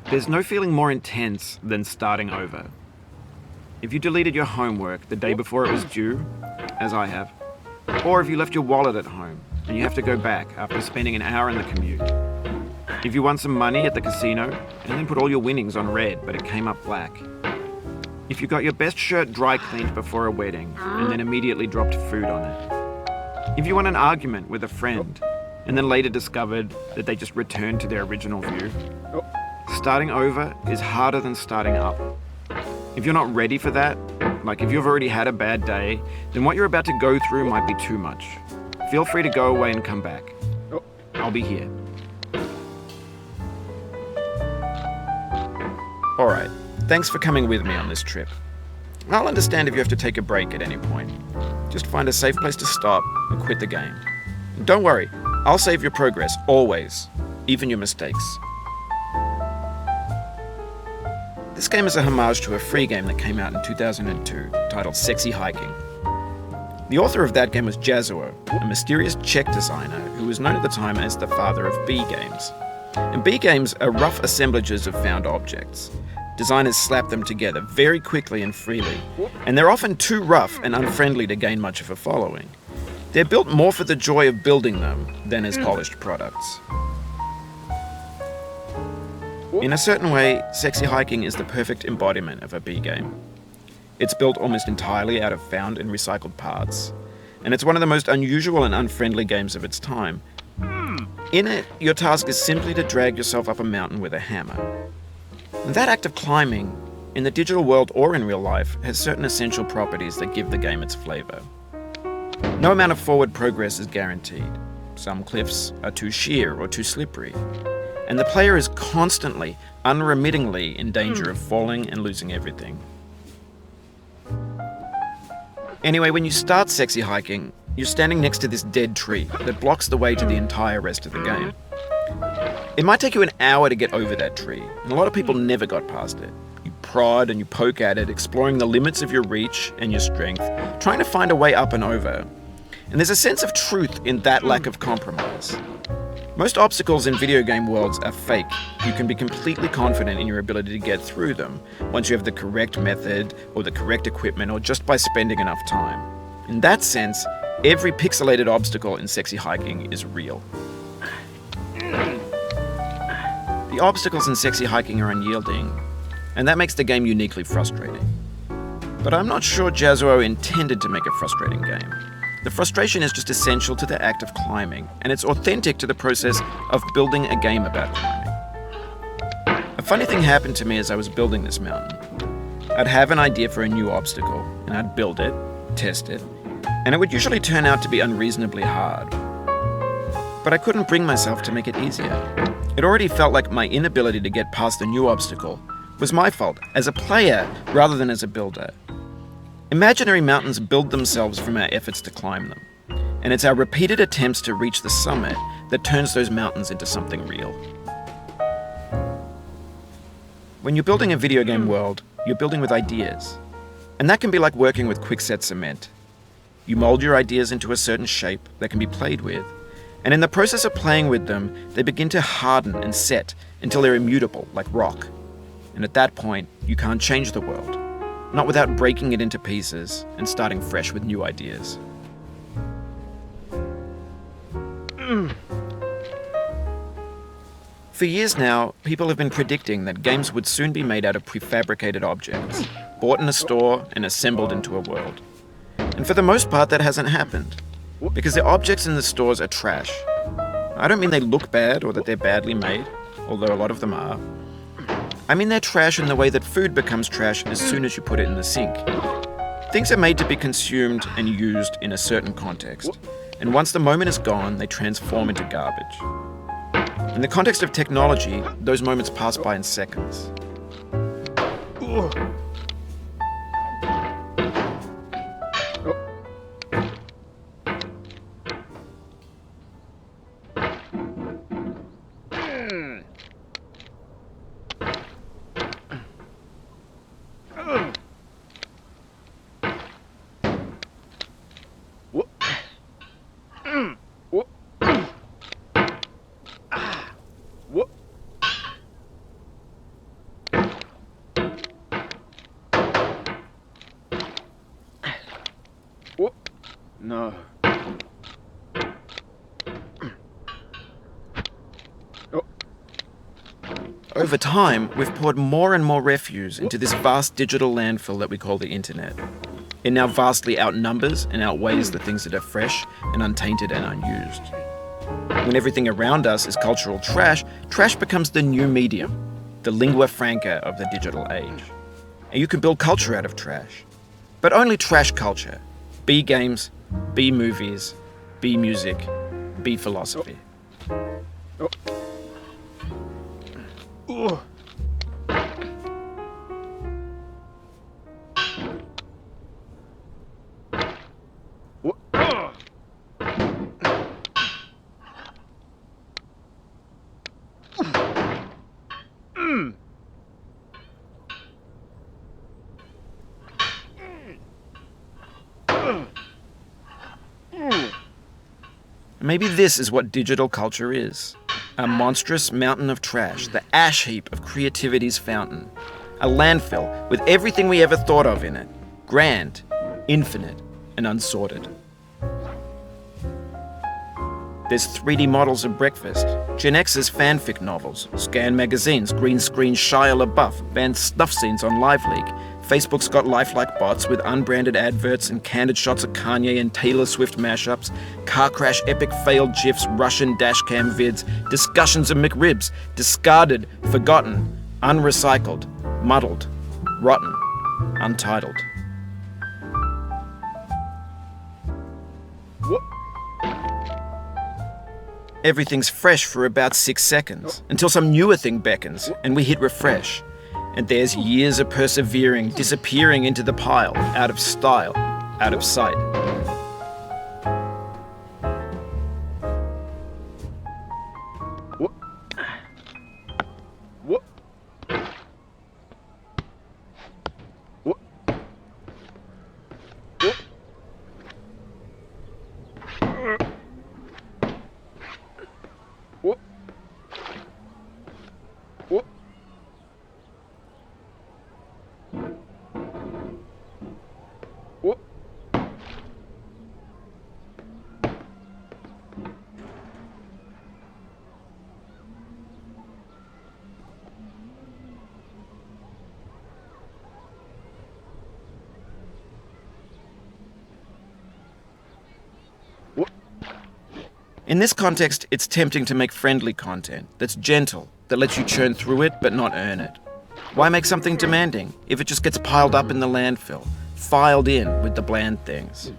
There's no feeling more intense than starting over. If you deleted your homework the day before it was due, as I have, or if you left your wallet at home and you have to go back after spending an hour in the commute. If you won some money at the casino and then put all your winnings on red but it came up black. If you got your best shirt dry cleaned before a wedding and then immediately dropped food on it. If you won an argument with a friend and then later discovered that they just returned to their original view. Starting over is harder than starting up. If you're not ready for that, like if you've already had a bad day, then what you're about to go through might be too much. Feel free to go away and come back. I'll be here. Alright, thanks for coming with me on this trip. I'll understand if you have to take a break at any point. Just find a safe place to stop and quit the game. And don't worry, I'll save your progress, always, even your mistakes. This game is a homage to a free game that came out in 2002, titled Sexy Hiking. The author of that game was Jazzuo, a mysterious Czech designer who was known at the time as the father of B games. And B games are rough assemblages of found objects. Designers slap them together very quickly and freely, and they're often too rough and unfriendly to gain much of a following. They're built more for the joy of building them than as polished products. In a certain way, Sexy Hiking is the perfect embodiment of a B game. It's built almost entirely out of found and recycled parts, and it's one of the most unusual and unfriendly games of its time. In it, your task is simply to drag yourself up a mountain with a hammer. And that act of climbing, in the digital world or in real life, has certain essential properties that give the game its flavor. No amount of forward progress is guaranteed. Some cliffs are too sheer or too slippery. And the player is constantly, unremittingly in danger of falling and losing everything. Anyway, when you start Sexy Hiking, you're standing next to this dead tree that blocks the way to the entire rest of the game. It might take you an hour to get over that tree, and a lot of people never got past it. You prod and you poke at it, exploring the limits of your reach and your strength, trying to find a way up and over. And there's a sense of truth in that lack of compromise. Most obstacles in video game worlds are fake. You can be completely confident in your ability to get through them once you have the correct method or the correct equipment or just by spending enough time. In that sense, every pixelated obstacle in Sexy Hiking is real. The obstacles in Sexy Hiking are unyielding, and that makes the game uniquely frustrating. But I'm not sure Jazzuo intended to make a frustrating game. The frustration is just essential to the act of climbing, and it's authentic to the process of building a game about climbing. A funny thing happened to me as I was building this mountain. I'd have an idea for a new obstacle, and I'd build it, test it, and it would usually turn out to be unreasonably hard. But I couldn't bring myself to make it easier. It already felt like my inability to get past the new obstacle was my fault as a player rather than as a builder. Imaginary mountains build themselves from our efforts to climb them, and it's our repeated attempts to reach the summit that turns those mountains into something real. When you're building a video game world, you're building with ideas, and that can be like working with quickset cement. You mold your ideas into a certain shape that can be played with, and in the process of playing with them, they begin to harden and set until they're immutable, like rock. And at that point, you can't change the world. Not without breaking it into pieces and starting fresh with new ideas. For years now, people have been predicting that games would soon be made out of prefabricated objects, bought in a store and assembled into a world. And for the most part, that hasn't happened, because the objects in the stores are trash. I don't mean they look bad or that they're badly made, although a lot of them are. I mean they're trash in the way that food becomes trash as soon as you put it in the sink. Things are made to be consumed and used in a certain context, and once the moment is gone, they transform into garbage. In the context of technology, those moments pass by in seconds. No. Over time, we've poured more and more refuse into this vast digital landfill that we call the internet. It now vastly outnumbers and outweighs the things that are fresh and untainted and unused. When everything around us is cultural trash, trash becomes the new medium, the lingua franca of the digital age. And you can build culture out of trash. But only trash culture. Be games, be movies, be music, be philosophy. Maybe this is what digital culture is. A monstrous mountain of trash, the ash heap of creativity's fountain. A landfill with everything we ever thought of in it. Grand, infinite, and unsorted. There's 3D models of breakfast, Gen X's fanfic novels, scan magazines, green screen Shia LaBeouf, banned snuff scenes on LiveLeak. Facebook's got lifelike bots with unbranded adverts and candid shots of Kanye and Taylor Swift mashups, car crash epic failed GIFs, Russian dashcam vids, discussions of McRibs, discarded, forgotten, unrecycled, muddled, rotten, untitled. Everything's fresh for about 6 seconds, until some newer thing beckons, and we hit refresh. And there's years of persevering, disappearing into the pile, out of style, out of sight. In this context, it's tempting to make friendly content that's gentle, that lets you churn through it but not earn it. Why make something demanding if it just gets piled up in the landfill, filed in with the bland things?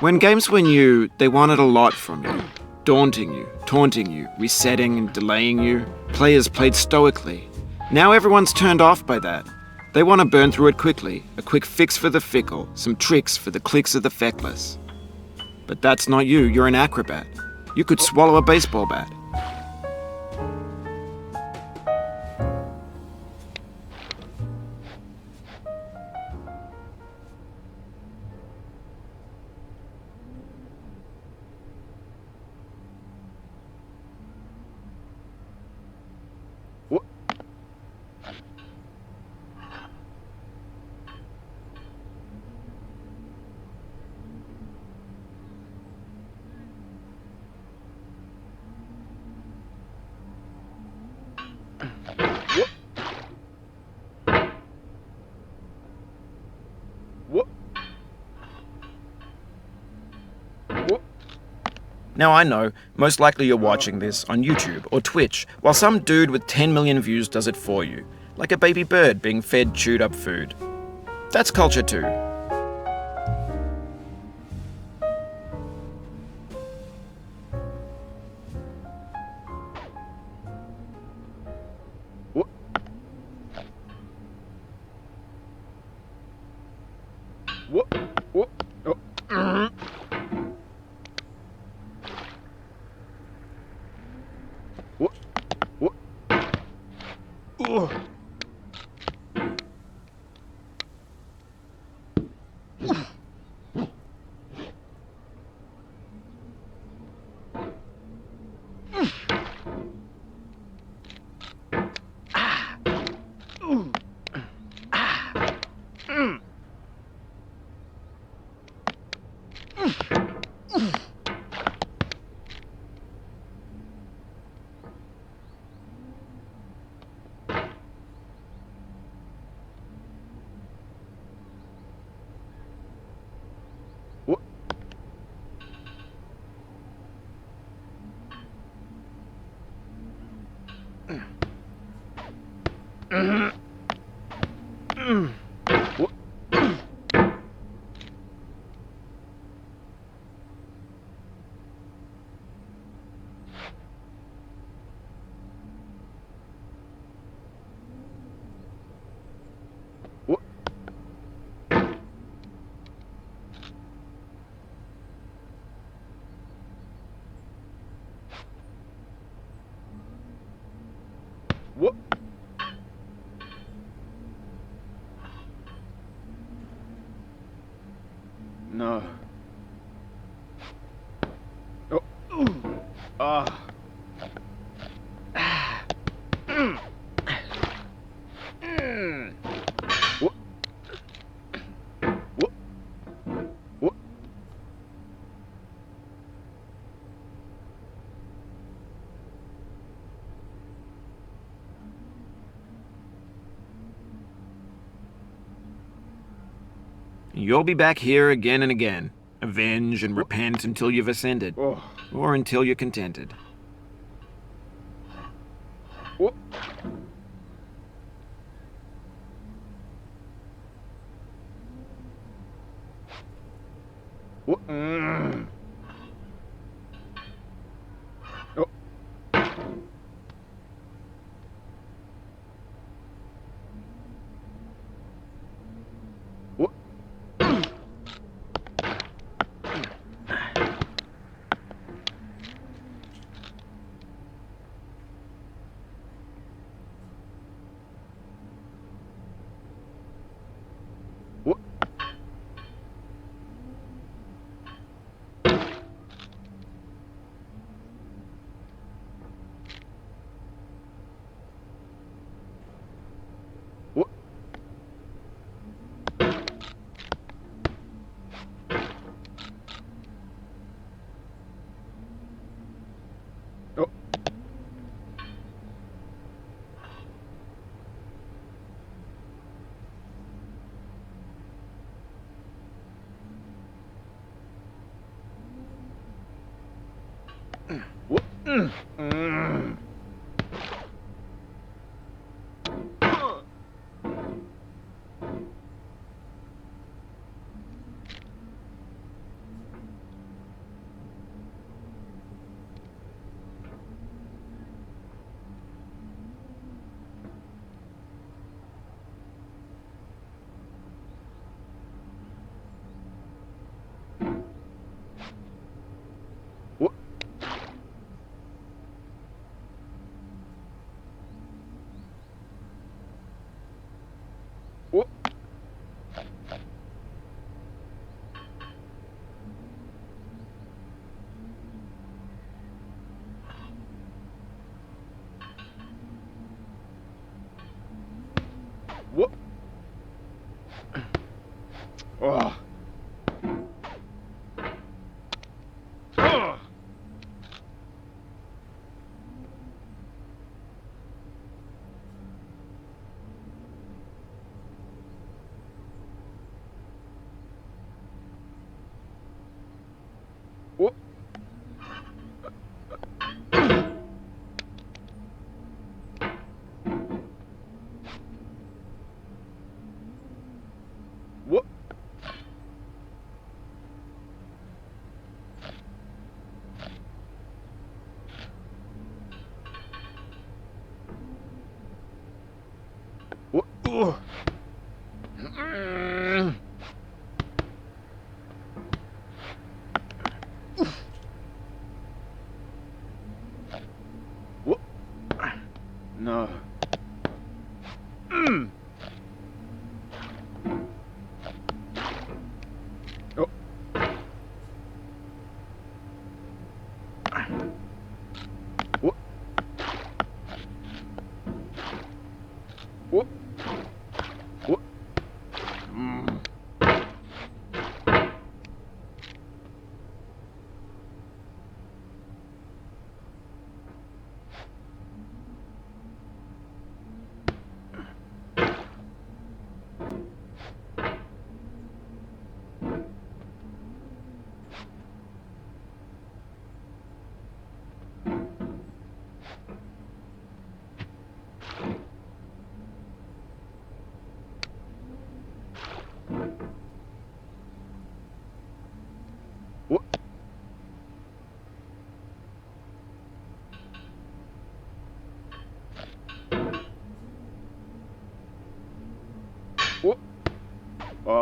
When games were new, they wanted a lot from you. Daunting you, taunting you, resetting and delaying you. Players played stoically. Now everyone's turned off by that. They want to burn through it quickly, a quick fix for the fickle, some tricks for the clicks of the feckless. But that's not you, you're an acrobat. You could swallow a baseball bat. Now I know, most likely you're watching this on YouTube or Twitch, while some dude with 10 million views does it for you, like a baby bird being fed chewed up food. That's culture too. No. Oh. Ah. You'll be back here again and again. Avenge and repent until you've ascended. Or until you're contented.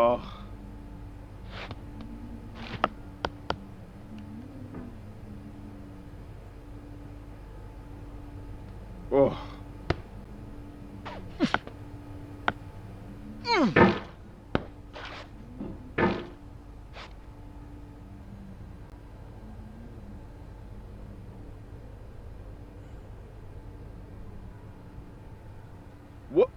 Oh. Oh. What?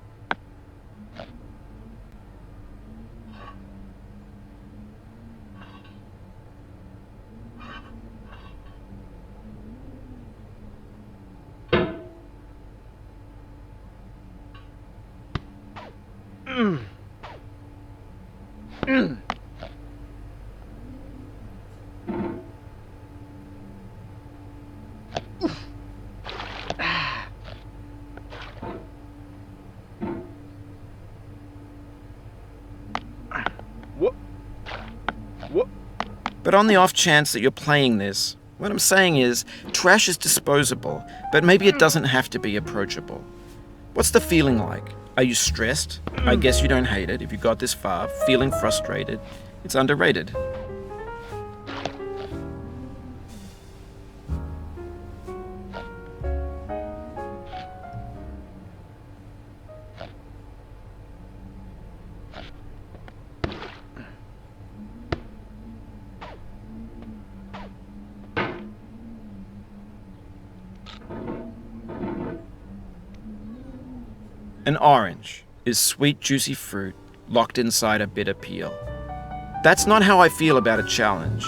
What? What? But on the off chance that you're playing this, what I'm saying is, trash is disposable, but maybe it doesn't have to be approachable. What's the feeling like? Are you stressed? I guess you don't hate it if you got this far. Feeling frustrated? It's underrated. An orange is sweet, juicy fruit locked inside a bitter peel. That's not how I feel about a challenge.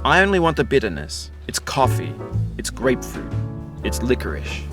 I only want the bitterness. It's coffee. It's grapefruit. It's licorice.